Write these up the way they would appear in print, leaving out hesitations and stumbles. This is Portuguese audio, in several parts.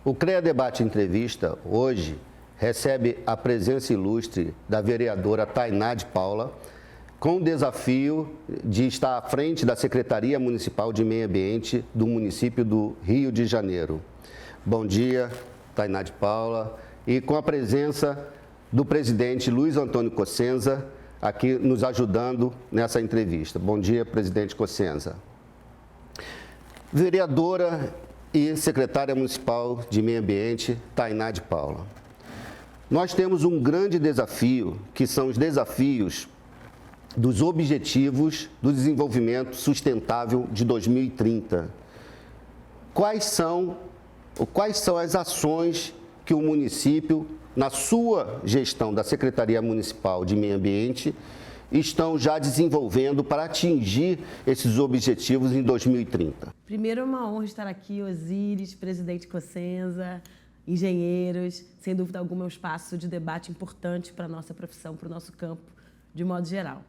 O CREA Debate Entrevista, hoje, recebe a presença ilustre da vereadora Tainá de Paula, com o desafio de estar à frente da Secretaria Municipal de Meio Ambiente do município do Rio de Janeiro. Bom dia, Tainá de Paula, e com a presença do presidente Luiz Antônio Cossenza, aqui nos ajudando nessa entrevista. Bom dia, presidente Cossenza. Vereadora e secretária municipal de Meio Ambiente, Tainá de Paula. Nós temos um grande desafio, que são os desafios dos Objetivos do Desenvolvimento Sustentável de 2030. Quais são as ações que o município, na sua gestão da Secretaria Municipal de Meio Ambiente, estão já desenvolvendo para atingir esses objetivos em 2030? Primeiro, é uma honra estar aqui, Osíris, presidente Cossenza, engenheiros. Sem dúvida alguma, é um espaço de debate importante para a nossa profissão, para o nosso campo, de modo geral.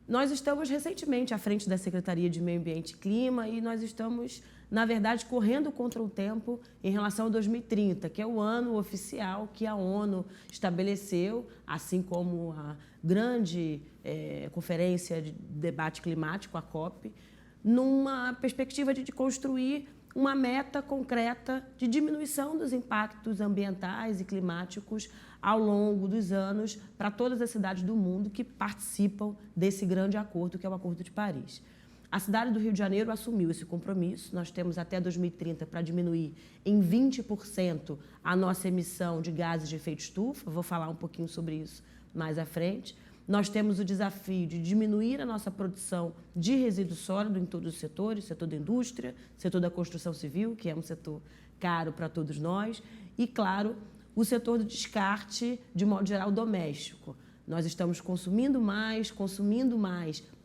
Nós estamos recentemente à frente da Secretaria de Meio Ambiente e Clima e nós estamos, na verdade, correndo contra o tempo em relação a 2030, que é o ano oficial que a ONU estabeleceu, assim como a grande conferência de debate climático, a COP, numa perspectiva de construir uma meta concreta de diminuição dos impactos ambientais e climáticos ao longo dos anos para todas as cidades do mundo que participam desse grande acordo, que é o Acordo de Paris. A cidade do Rio de Janeiro assumiu esse compromisso. Nós temos até 2030 para diminuir em 20% a nossa emissão de gases de efeito estufa. Vou falar um pouquinho sobre isso mais à frente. Nós temos o desafio de diminuir a nossa produção de resíduo sólido em todos os setores, setor da indústria, setor da construção civil, que é um setor caro para todos nós, e, claro, o setor do descarte, de modo geral, doméstico. Nós estamos consumindo mais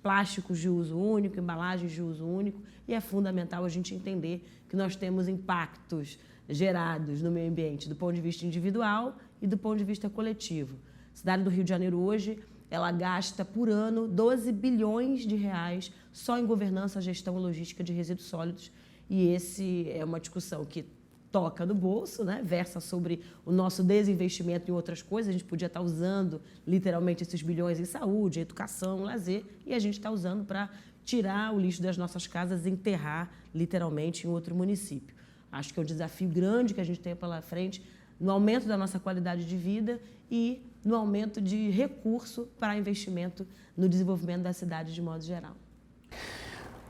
plásticos de uso único, embalagens de uso único, e é fundamental a gente entender que nós temos impactos gerados no meio ambiente do ponto de vista individual e do ponto de vista coletivo. A cidade do Rio de Janeiro hoje, ela gasta por ano 12 bilhões de reais só em governança, gestão e logística de resíduos sólidos, e esse é uma discussão que toca no bolso, né? Versa sobre o nosso desinvestimento em outras coisas. A gente podia estar usando literalmente esses bilhões em saúde, educação, lazer, e a gente está usando para tirar o lixo das nossas casas e enterrar literalmente em outro município. Acho que é um desafio grande que a gente tem pela frente no aumento da nossa qualidade de vida e no aumento de recurso para investimento no desenvolvimento da cidade de modo geral.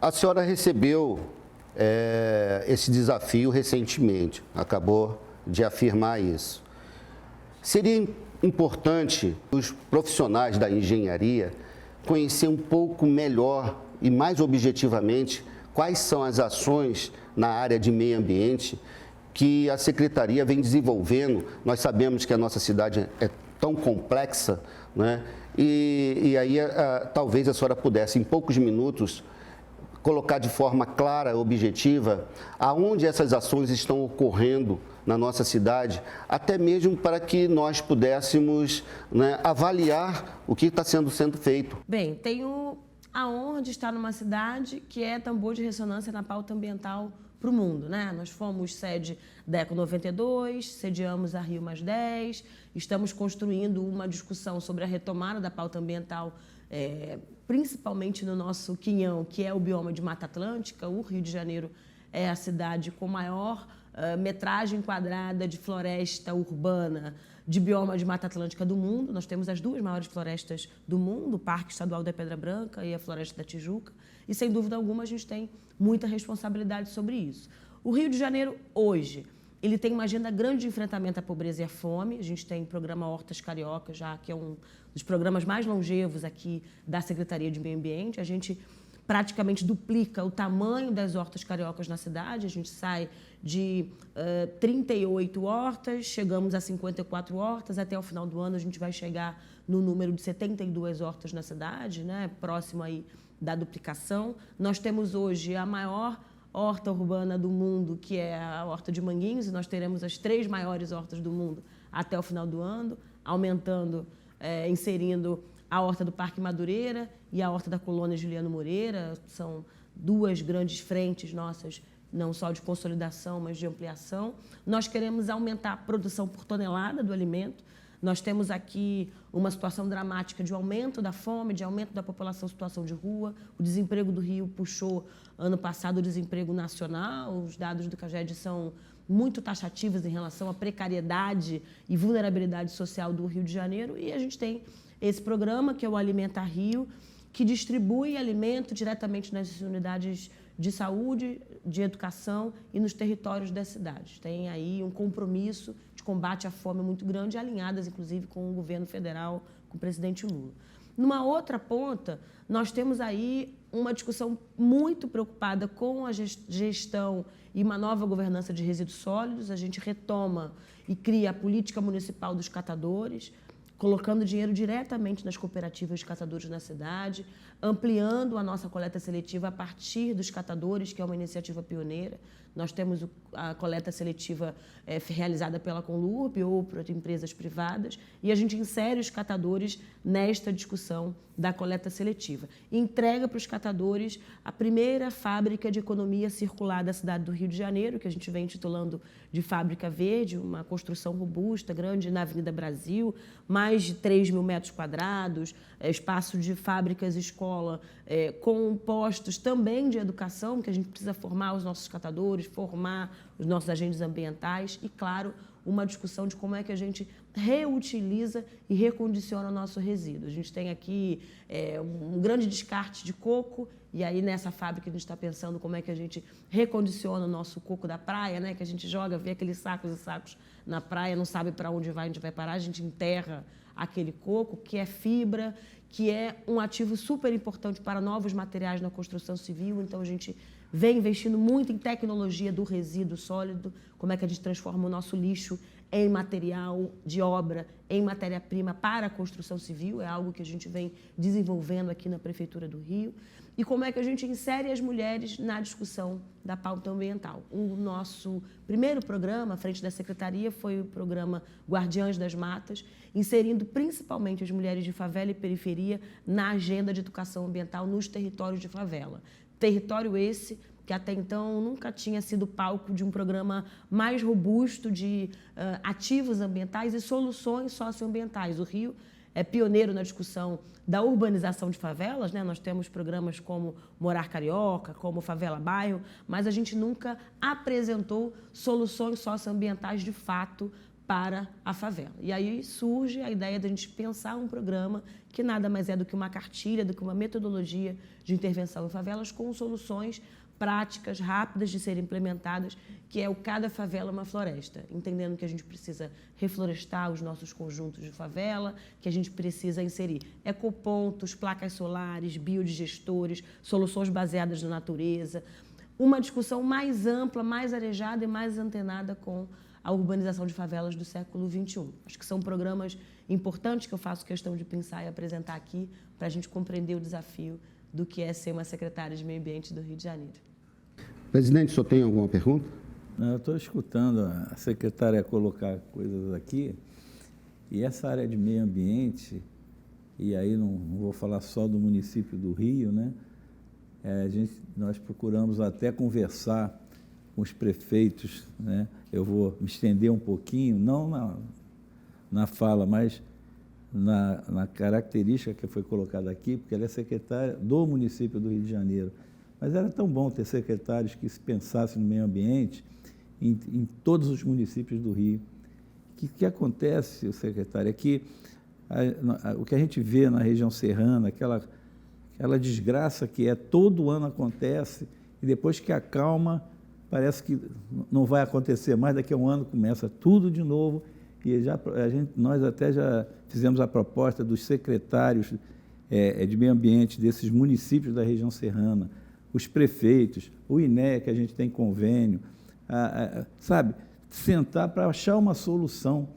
A senhora recebeu esse desafio recentemente, acabou de afirmar isso. Seria importante os profissionais da engenharia conhecer um pouco melhor e mais objetivamente quais são as ações na área de meio ambiente que a Secretaria vem desenvolvendo. Nós sabemos que a nossa cidade é tão complexa, né? E aí talvez a senhora pudesse, em poucos minutos, colocar de forma clara, objetiva, aonde essas ações estão ocorrendo na nossa cidade, até mesmo para que nós pudéssemos, né, avaliar o que está sendo feito. Bem, tenho a honra de estar numa cidade que é tambor de ressonância na pauta ambiental para o mundo, né? Nós fomos sede da Eco 92, sediamos a Rio+10, estamos construindo uma discussão sobre a retomada da pauta ambiental, principalmente no nosso quinhão, que é o bioma de Mata Atlântica. O Rio de Janeiro é a cidade com maior metragem quadrada de floresta urbana de bioma de Mata Atlântica do mundo. Nós temos as duas maiores florestas do mundo, o Parque Estadual da Pedra Branca e a Floresta da Tijuca, e sem dúvida alguma a gente tem muita responsabilidade sobre isso. O Rio de Janeiro, hoje, ele tem uma agenda grande de enfrentamento à pobreza e à fome. A gente tem o programa Hortas Carioca, já que é um dos programas mais longevos aqui da Secretaria de Meio Ambiente. A gente praticamente duplica o tamanho das hortas cariocas na cidade. A gente sai de 38 hortas, chegamos a 54 hortas. Até o final do ano a gente vai chegar no número de 72 hortas na cidade, né? Próximo aí da duplicação. Nós temos hoje a maior horta urbana do mundo, que é a Horta de Manguinhos, e nós teremos as 3 maiores hortas do mundo até o final do ano, aumentando, inserindo a Horta do Parque Madureira e a Horta da Colônia Juliano Moreira. São 2 grandes frentes nossas não só de consolidação, mas de ampliação. Nós queremos aumentar a produção por tonelada do alimento. Nós temos aqui uma situação dramática de aumento da fome, de aumento da população em situação de rua. O desemprego do Rio puxou, ano passado, o desemprego nacional. Os dados do CAGED são muito taxativos em relação à precariedade e vulnerabilidade social do Rio de Janeiro. E a gente tem esse programa, que é o Alimenta Rio, que distribui alimento diretamente nas unidades de saúde, de educação e nos territórios das cidades. Tem aí um compromisso de combate à fome muito grande, alinhadas, inclusive, com o governo federal, com o presidente Lula. Numa outra ponta, nós temos aí uma discussão muito preocupada com a gestão e uma nova governança de resíduos sólidos. A gente retoma e cria a política municipal dos catadores, colocando dinheiro diretamente nas cooperativas de catadores na cidade, ampliando a nossa coleta seletiva a partir dos catadores, que é uma iniciativa pioneira. Nós temos a coleta seletiva realizada pela Conlurb ou por empresas privadas, e a gente insere os catadores nesta discussão da coleta seletiva. E entrega para os catadores a primeira fábrica de economia circular da cidade do Rio de Janeiro, que a gente vem intitulando de Fábrica Verde, uma construção robusta, grande, na Avenida Brasil, mais de 3 mil metros quadrados, espaço de fábricas e escola, com postos também de educação, que a gente precisa formar os nossos catadores, formar os nossos agentes ambientais e, claro, uma discussão de como é que a gente reutiliza e recondiciona o nosso resíduo. A gente tem aqui um grande descarte de coco, e aí nessa fábrica a gente está pensando como é que a gente recondiciona o nosso coco da praia, né? Que a gente joga, vê aqueles sacos e sacos na praia, não sabe para onde vai parar, a gente enterra aquele coco, que é fibra, que é um ativo super importante para novos materiais na construção civil. Então a gente vem investindo muito em tecnologia do resíduo sólido, como é que a gente transforma o nosso lixo em material de obra, em matéria-prima para a construção civil, é algo que a gente vem desenvolvendo aqui na Prefeitura do Rio, e como é que a gente insere as mulheres na discussão da pauta ambiental. O nosso primeiro programa, à frente da Secretaria, foi o programa Guardiãs das Matas, inserindo principalmente as mulheres de favela e periferia na agenda de educação ambiental nos territórios de favela. Território esse que até então nunca tinha sido palco de um programa mais robusto de ativos ambientais e soluções socioambientais. O Rio é pioneiro na discussão da urbanização de favelas, né? Nós temos programas como Morar Carioca, como Favela Bairro, mas a gente nunca apresentou soluções socioambientais de fato para a favela. E aí surge a ideia de a gente pensar um programa que nada mais é do que uma cartilha, do que uma metodologia de intervenção em favelas com soluções práticas, rápidas de serem implementadas, que é o Cada Favela uma Floresta, entendendo que a gente precisa reflorestar os nossos conjuntos de favela, que a gente precisa inserir ecopontos, placas solares, biodigestores, soluções baseadas na natureza, uma discussão mais ampla, mais arejada e mais antenada com a urbanização de favelas do século XXI. Acho que são programas importantes que eu faço questão de pensar e apresentar aqui para a gente compreender o desafio do que é ser uma secretária de Meio Ambiente do Rio de Janeiro. Presidente, o senhor tem alguma pergunta? Eu estou escutando a secretária colocar coisas aqui, e essa área de meio ambiente, e aí não vou falar só do município do Rio, né? Nós procuramos até conversar com os prefeitos, né? Eu vou me estender um pouquinho, não na fala, mas na característica que foi colocada aqui, porque ela é secretária do município do Rio de Janeiro. Mas era tão bom ter secretários que se pensassem no meio ambiente em todos os municípios do Rio. O que acontece, secretário, é que o que a gente vê na região serrana, aquela desgraça que todo ano acontece, e depois que acalma, parece que não vai acontecer mais, daqui a um ano começa tudo de novo, e nós até já fizemos a proposta dos secretários de meio ambiente desses municípios da região serrana, os prefeitos, o INEA, que a gente tem convênio, sabe, sentar para achar uma solução.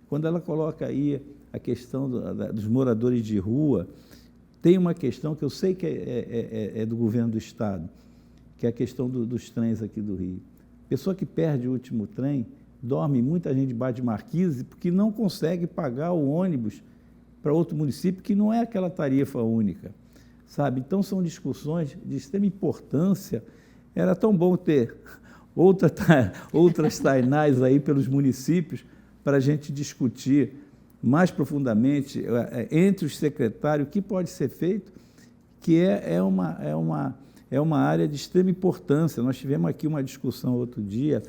Quando ela coloca aí a questão dos moradores de rua, tem uma questão que eu sei que é do governo do Estado, que é a questão dos trens aqui do Rio. Pessoa que perde o último trem, dorme muita gente debaixo de marquise porque não consegue pagar o ônibus para outro município, que não é aquela tarifa única, sabe? Então, são discussões de extrema importância. Era tão bom ter outras Tainás aí pelos municípios para a gente discutir mais profundamente entre os secretários o que pode ser feito, que é uma área de extrema importância. Nós tivemos aqui uma discussão outro dia,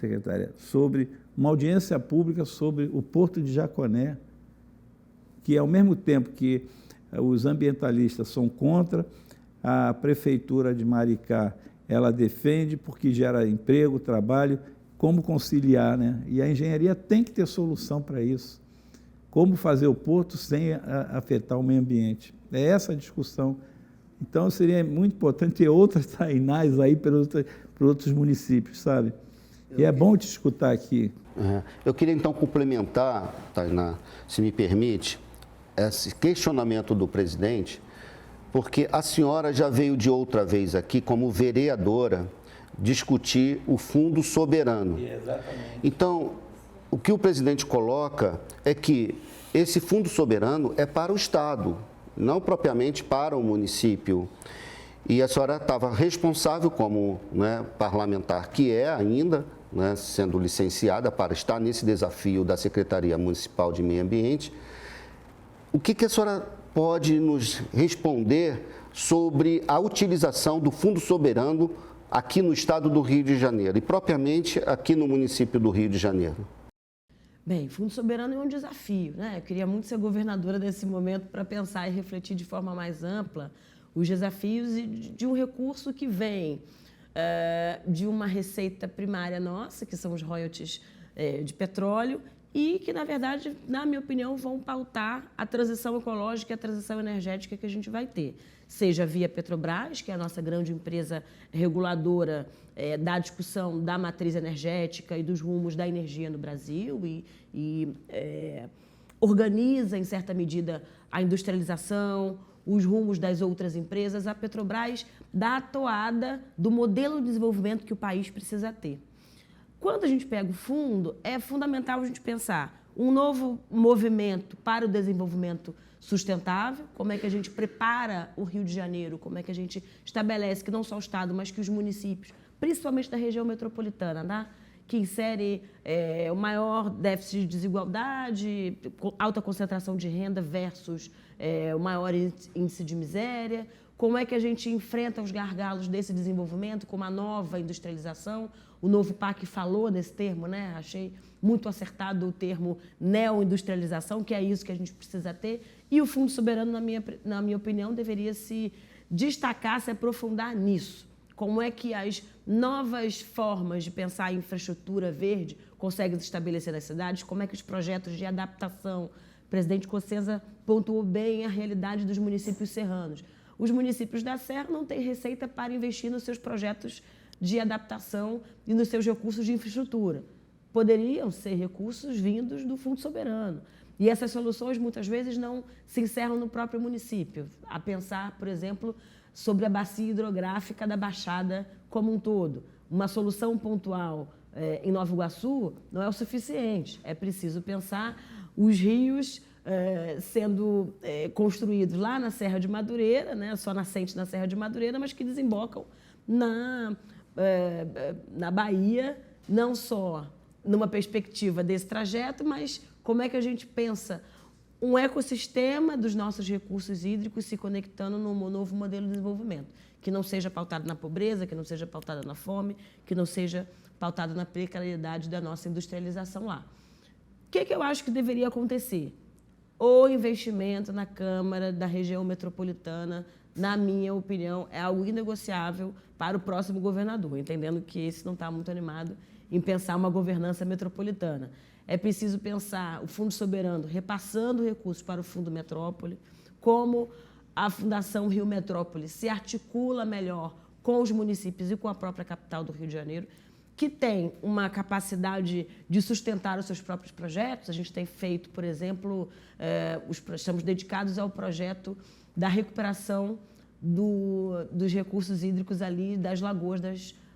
secretária, sobre uma audiência pública sobre o Porto de Jaconé, que ao mesmo tempo que os ambientalistas são contra, a Prefeitura de Maricá, ela defende porque gera emprego, trabalho, como conciliar, né? E a engenharia tem que ter solução para isso. Como fazer o porto sem afetar o meio ambiente. É essa a discussão. Então, seria muito importante ter outras Tainás aí para outros municípios, sabe? E é bom te escutar aqui. Eu queria, então, complementar, Tainá, se me permite, esse questionamento do presidente, porque a senhora já veio de outra vez aqui, como vereadora, discutir o Fundo Soberano. Exatamente. Então, o que o presidente coloca é que esse Fundo Soberano é para o Estado, não propriamente para o município. E a senhora estava responsável como, né, parlamentar, que é ainda, né, sendo licenciada para estar nesse desafio da Secretaria Municipal de Meio Ambiente. O que a senhora pode nos responder sobre a utilização do Fundo Soberano aqui no estado do Rio de Janeiro e propriamente aqui no município do Rio de Janeiro? Bem, Fundo Soberano é um desafio, né? Eu queria muito ser governadora desse momento para pensar e refletir de forma mais ampla os desafios de um recurso que vem de uma receita primária nossa, que são os royalties de petróleo, e que, na verdade, na minha opinião, vão pautar a transição ecológica e a transição energética que a gente vai ter. Seja via Petrobras, que é a nossa grande empresa reguladora da discussão da matriz energética e dos rumos da energia no Brasil e organiza, em certa medida, a industrialização, os rumos das outras empresas. A Petrobras dá a toada do modelo de desenvolvimento que o país precisa ter. Quando a gente pega o fundo, é fundamental a gente pensar um novo movimento para o desenvolvimento sustentável, como é que a gente prepara o Rio de Janeiro, como é que a gente estabelece que não só o Estado, mas que os municípios, principalmente da região metropolitana, né, que insere o maior déficit de desigualdade, alta concentração de renda versus o maior índice de miséria, como é que a gente enfrenta os gargalos desse desenvolvimento com uma nova industrialização. O novo PAC falou nesse termo, né? Achei muito acertado o termo neoindustrialização, que é isso que a gente precisa ter. E o Fundo Soberano, na minha opinião, deveria se destacar, se aprofundar nisso. Como é que as novas formas de pensar em infraestrutura verde conseguem se estabelecer nas cidades? Como é que os projetos de adaptação... O presidente Cossenza pontuou bem a realidade dos municípios serranos. Os municípios da Serra não têm receita para investir nos seus projetos de adaptação e nos seus recursos de infraestrutura. Poderiam ser recursos vindos do Fundo Soberano. E essas soluções, muitas vezes, não se encerram no próprio município. A pensar, por exemplo, sobre a bacia hidrográfica da Baixada como um todo. Uma solução pontual em Nova Iguaçu não é o suficiente. É preciso pensar os rios sendo construídos lá na Serra de Madureira, né, só nascente na Serra de Madureira, mas que desembocam na Bahia, não só numa perspectiva desse trajeto, mas como é que a gente pensa um ecossistema dos nossos recursos hídricos se conectando num novo modelo de desenvolvimento, que não seja pautado na pobreza, que não seja pautado na fome, que não seja pautado na precariedade da nossa industrialização lá. O que eu acho que deveria acontecer? O investimento na Câmara da região metropolitana, na minha opinião, é algo inegociável para o próximo governador, entendendo que esse não está muito animado em pensar uma governança metropolitana. É preciso pensar o Fundo Soberano repassando recursos para o Fundo Metrópole, como a Fundação Rio Metrópole se articula melhor com os municípios e com a própria capital do Rio de Janeiro, que tem uma capacidade de sustentar os seus próprios projetos. A gente tem feito, por exemplo, estamos dedicados ao projeto da recuperação dos recursos hídricos ali das lagoas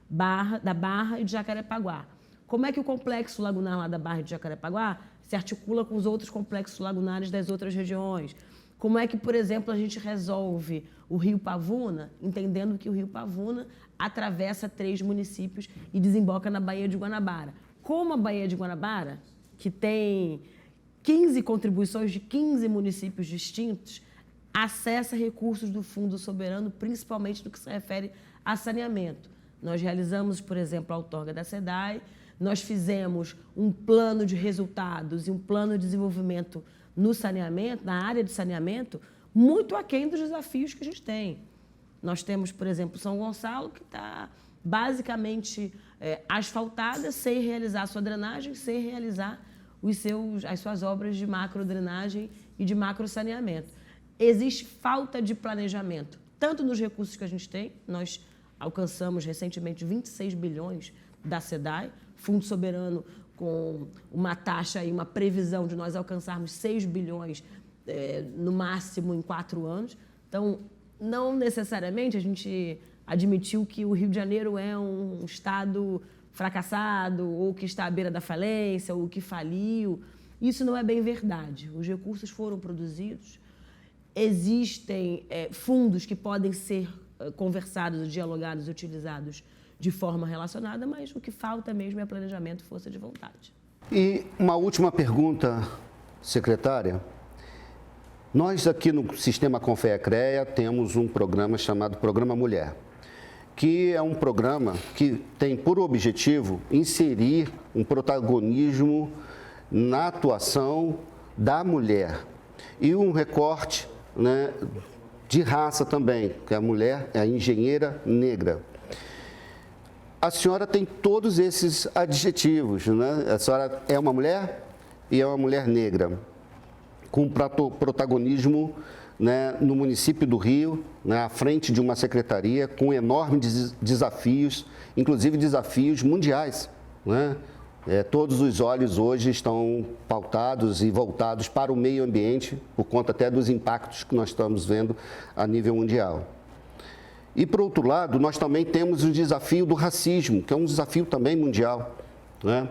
da Barra e de Jacarepaguá. Como é que o complexo lagunar lá da Barra e de Jacarepaguá se articula com os outros complexos lagunares das outras regiões? Como é que, por exemplo, a gente resolve o Rio Pavuna, entendendo que o Rio Pavuna atravessa 3 municípios e desemboca na Baía de Guanabara. Como a Baía de Guanabara, que tem 15 contribuições de 15 municípios distintos, acessa recursos do Fundo Soberano, principalmente no que se refere a saneamento. Nós realizamos, por exemplo, a outorga da SEDAI, nós fizemos um plano de resultados e um plano de desenvolvimento no saneamento, na área de saneamento, muito aquém dos desafios que a gente tem. Nós temos, por exemplo, São Gonçalo, que está basicamente asfaltada, sem realizar a sua drenagem, sem realizar as suas obras de macrodrenagem e de macrosaneamento. Existe falta de planejamento, tanto nos recursos que a gente tem, nós alcançamos recentemente 26 bilhões da SEDAI, Fundo Soberano com uma taxa e uma previsão de nós alcançarmos 6 bilhões no máximo em 4 anos. Então, não necessariamente a gente admitiu que o Rio de Janeiro é um estado fracassado, ou que está à beira da falência, ou que faliu. Isso não é bem verdade. Os recursos foram produzidos, existem fundos que podem ser conversados, dialogados e utilizados de forma relacionada, mas o que falta mesmo é planejamento e força de vontade. E uma última pergunta, secretária. Nós aqui no Sistema Confea-CREA temos um programa chamado Programa Mulher, que é um programa que tem por objetivo inserir um protagonismo na atuação da mulher e um recorte, né, de raça também, que a mulher é a engenheira negra. A senhora tem todos esses adjetivos, né? A senhora é uma mulher e é uma mulher negra, com protagonismo, né, no município do Rio, né, à frente de uma secretaria com enormes desafios, inclusive desafios mundiais, né? Todos os olhos hoje estão pautados e voltados para o meio ambiente, por conta até dos impactos que nós estamos vendo a nível mundial. E, por outro lado, nós também temos o desafio do racismo, que é um desafio também mundial, né?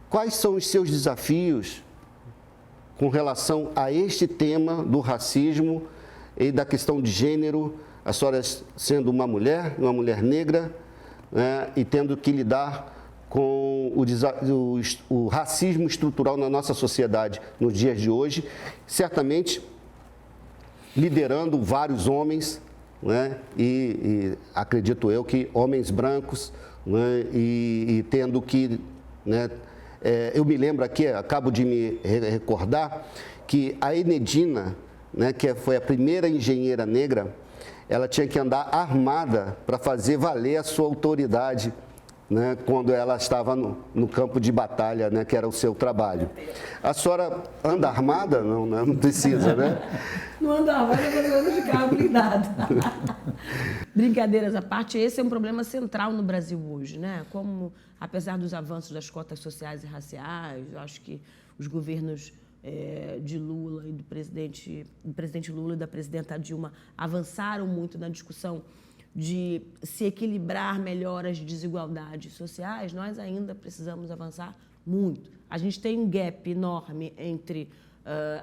Quais são os seus desafios com relação a este tema do racismo e da questão de gênero, a senhora sendo uma mulher negra, né, e tendo que lidar com o racismo estrutural na nossa sociedade nos dias de hoje, certamente liderando vários homens, né, e acredito eu que homens brancos, né, e tendo que, né, eu me lembro aqui, acabo de me recordar, que a Enedina, né, que foi a primeira engenheira negra, ela tinha que andar armada para fazer valer a sua autoridade, né, quando ela estava no campo de batalha, né, que era o seu trabalho. A senhora anda armada? Não precisa, né? Não anda armada, mas eu ando de carro blindado. Brincadeiras à parte, esse é um problema central no Brasil hoje, né? Como, apesar dos avanços das cotas sociais e raciais, eu acho que os governos de Lula e do presidente Lula e da presidenta Dilma avançaram muito na discussão de se equilibrar melhor as desigualdades sociais, nós ainda precisamos avançar muito. A gente tem um gap enorme entre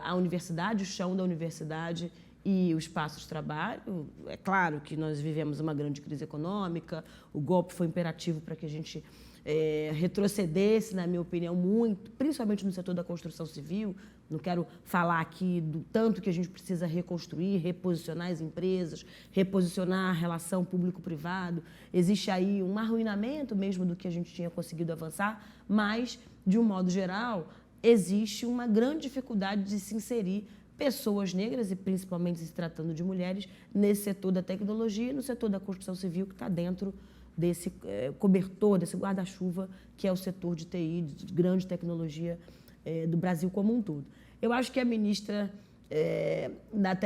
a universidade, o chão da universidade e o espaço de trabalho. É claro que nós vivemos uma grande crise econômica, o golpe foi imperativo para que a gente retrocedesse, na minha opinião, muito, principalmente no setor da construção civil. Não quero falar aqui do tanto que a gente precisa reconstruir, reposicionar as empresas, reposicionar a relação público-privado. Existe aí um arruinamento mesmo do que a gente tinha conseguido avançar, mas, de um modo geral, existe uma grande dificuldade de se inserir pessoas negras, e principalmente se tratando de mulheres, nesse setor da tecnologia e no setor da construção civil, que está dentro desse cobertor, desse guarda-chuva, que é o setor de TI, de grande tecnologia do Brasil como um todo. Eu acho que a ministra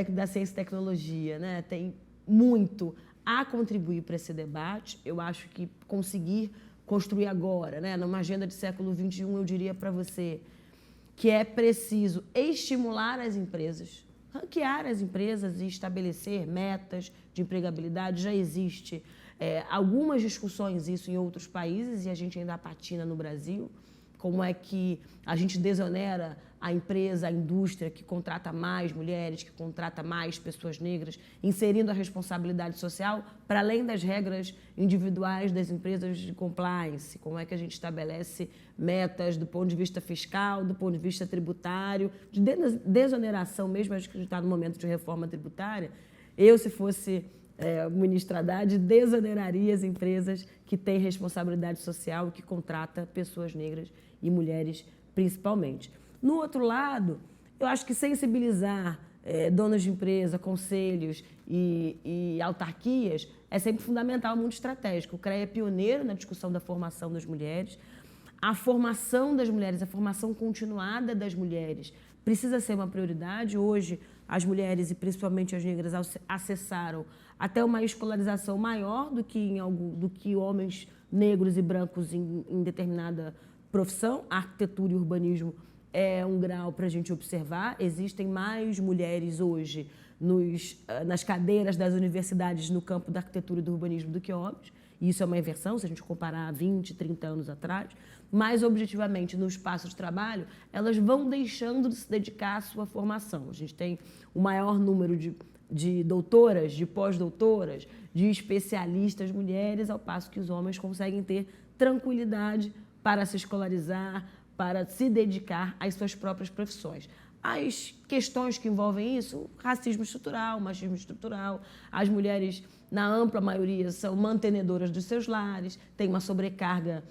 da Ciência e Tecnologia, né, tem muito a contribuir para esse debate. Eu acho que conseguir construir agora, né, numa agenda de século XXI, eu diria para você que é preciso estimular as empresas, ranquear as empresas e estabelecer metas de empregabilidade. Já existe algumas discussões isso em outros países e a gente ainda patina no Brasil. como é que a gente desonera a empresa, a indústria que contrata mais mulheres, que contrata mais pessoas negras, inserindo a responsabilidade social para além das regras individuais das empresas de compliance, como é que a gente estabelece metas do ponto de vista fiscal, do ponto de vista tributário, de desoneração mesmo, acho que a gente está no momento de reforma tributária. Eu, se fosse ministra Haddad, desoneraria as empresas que têm responsabilidade social e que contrata pessoas negras e mulheres principalmente. No outro lado, eu acho que sensibilizar donos de empresa, conselhos e autarquias é sempre fundamental, muito estratégico. O CREA é pioneiro na discussão da formação das mulheres. A formação das mulheres, a formação continuada das mulheres precisa ser uma prioridade. Hoje, as mulheres, e principalmente as negras, acessaram até uma escolarização maior do que homens negros e brancos em determinada profissão. A arquitetura e o urbanismo é um grau para a gente observar. Existem mais mulheres hoje nas cadeiras das universidades no campo da arquitetura e do urbanismo do que homens. E isso é uma inversão, se a gente comparar 20, 30 anos atrás. Mas, objetivamente, no espaço de trabalho, elas vão deixando de se dedicar à sua formação. A gente tem o maior número de doutoras, de pós-doutoras, de especialistas mulheres, ao passo que os homens conseguem ter tranquilidade para se escolarizar, para se dedicar às suas próprias profissões. As questões que envolvem isso, racismo estrutural, machismo estrutural, as mulheres, na ampla maioria, são mantenedoras dos seus lares, têm uma sobrecarga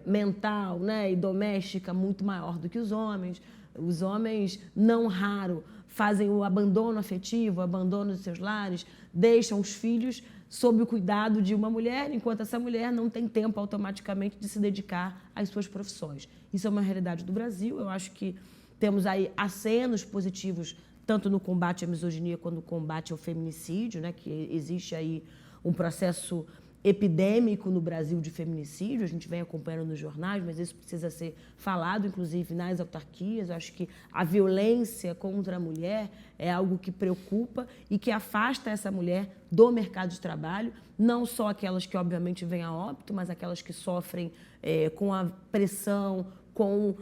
mental, né, e doméstica muito maior do que os homens. Os homens, não raro, fazem o abandono afetivo, o abandono dos seus lares, deixam os filhos sob o cuidado de uma mulher, enquanto essa mulher não tem tempo automaticamente de se dedicar às suas profissões. Isso é uma realidade do Brasil. Eu acho que temos aí acenos positivos, tanto no combate à misoginia quanto no combate ao feminicídio, né, que existe aí um processo epidêmico no Brasil de feminicídio. A gente vem acompanhando nos jornais, mas isso precisa ser falado, inclusive, nas autarquias. Eu acho que a violência contra a mulher é algo que preocupa e que afasta essa mulher do mercado de trabalho, não só aquelas que, obviamente, vêm a óbito, mas aquelas que sofrem com a pressão, com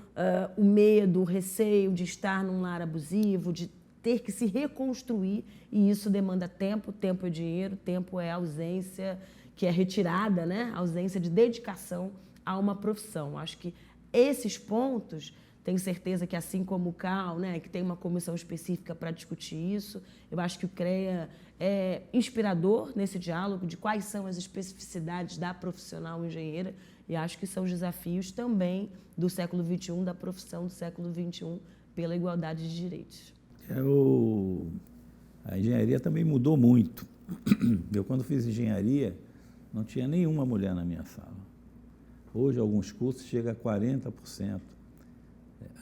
o medo, o receio de estar num lar abusivo, de ter que se reconstruir, e isso demanda tempo. Tempo é dinheiro, tempo é ausência, que é retirada, né? A ausência de dedicação a uma profissão. Acho que esses pontos, tenho certeza que, assim como o CAL, né, que tem uma comissão específica para discutir isso, eu acho que o CREA é inspirador nesse diálogo de quais são as especificidades da profissional engenheira, e acho que são os desafios também do século XXI, da profissão do século XXI, pela igualdade de direitos. A engenharia também mudou muito. Eu, quando fiz engenharia, não tinha nenhuma mulher na minha sala. Hoje, alguns cursos chegam a 40%.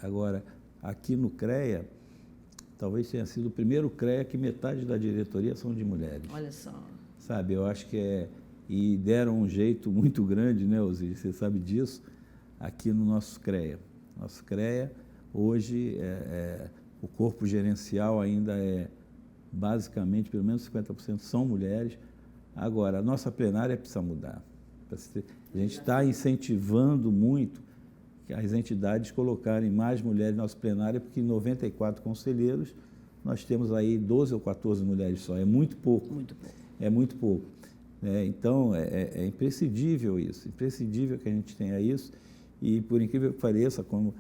Agora, aqui no CREA, talvez tenha sido o primeiro CREA que metade da diretoria são de mulheres. Olha só. Sabe, eu acho que e deram um jeito muito grande, né, Osíris? Você sabe disso, aqui no nosso CREA. Nosso CREA, hoje, o corpo gerencial ainda basicamente, pelo menos 50% são mulheres. Agora, a nossa plenária precisa mudar. A gente está incentivando muito que as entidades colocarem mais mulheres na nossa plenária, porque em 94 conselheiros, nós temos aí 12 ou 14 mulheres só. É muito pouco. Muito pouco. É muito pouco. Então, é imprescindível isso, imprescindível que a gente tenha isso. E, por incrível que pareça, quando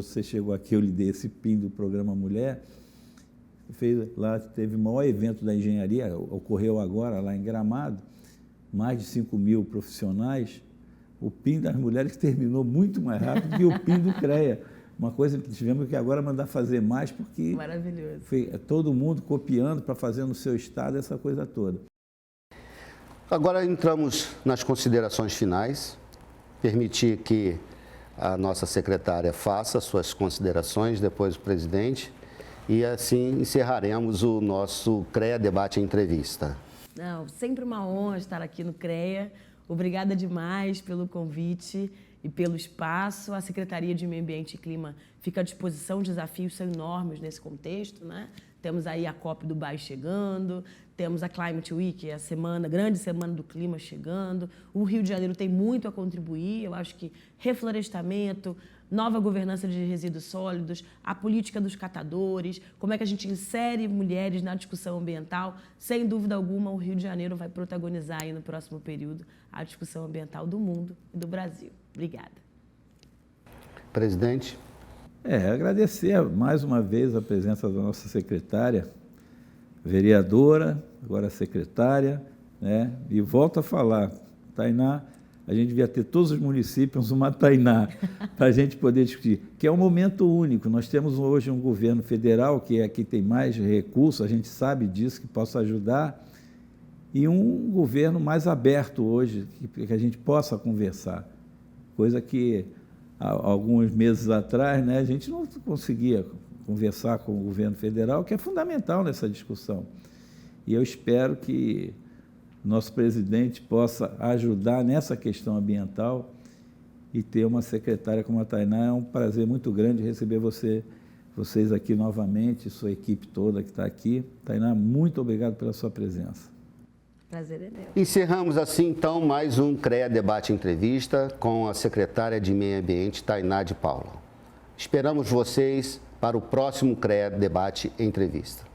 você chegou aqui, eu lhe dei esse PIN do Programa Mulher, lá teve o maior evento da engenharia, ocorreu agora lá em Gramado, mais de 5.000 profissionais. O PIN das mulheres terminou muito mais rápido que o PIN do CREA. Uma coisa que tivemos que agora mandar fazer mais, porque maravilhoso. Foi todo mundo copiando para fazer no seu estado essa coisa toda. Agora entramos nas considerações finais. Permitir que a nossa secretária faça suas considerações, depois o presidente, e assim encerraremos o nosso CREA Debate Entrevista. Não, sempre uma honra estar aqui no CREA. Obrigada demais pelo convite e pelo espaço. A Secretaria de Meio Ambiente e Clima fica à disposição. Os desafios são enormes nesse contexto, né? Temos aí a COP Dubai chegando, temos a Climate Week, a grande semana do clima chegando. O Rio de Janeiro tem muito a contribuir. Eu acho que reflorestamento, nova governança de resíduos sólidos, a política dos catadores, como é que a gente insere mulheres na discussão ambiental. Sem dúvida alguma, o Rio de Janeiro vai protagonizar aí no próximo período a discussão ambiental do mundo e do Brasil. Obrigada. Presidente. Agradecer mais uma vez a presença da nossa secretária, vereadora, agora secretária, né? E volto a falar, Tainá, a gente devia ter todos os municípios uma Tainá, para a gente poder discutir, que é um momento único. Nós temos hoje um governo federal, que é que tem mais recursos, a gente sabe disso, que possa ajudar, e um governo mais aberto hoje, que a gente possa conversar, coisa que alguns meses atrás, né, a gente não conseguia conversar com o governo federal, que é fundamental nessa discussão. E eu espero que nosso presidente possa ajudar nessa questão ambiental e ter uma secretária como a Tainá. É um prazer muito grande receber vocês aqui novamente, sua equipe toda que está aqui. Tainá, muito obrigado pela sua presença. Prazer é meu. Encerramos assim, então, mais um CREA Debate Entrevista com a secretária de Meio Ambiente, Tainá de Paula. Esperamos vocês para o próximo CREA Debate Entrevista.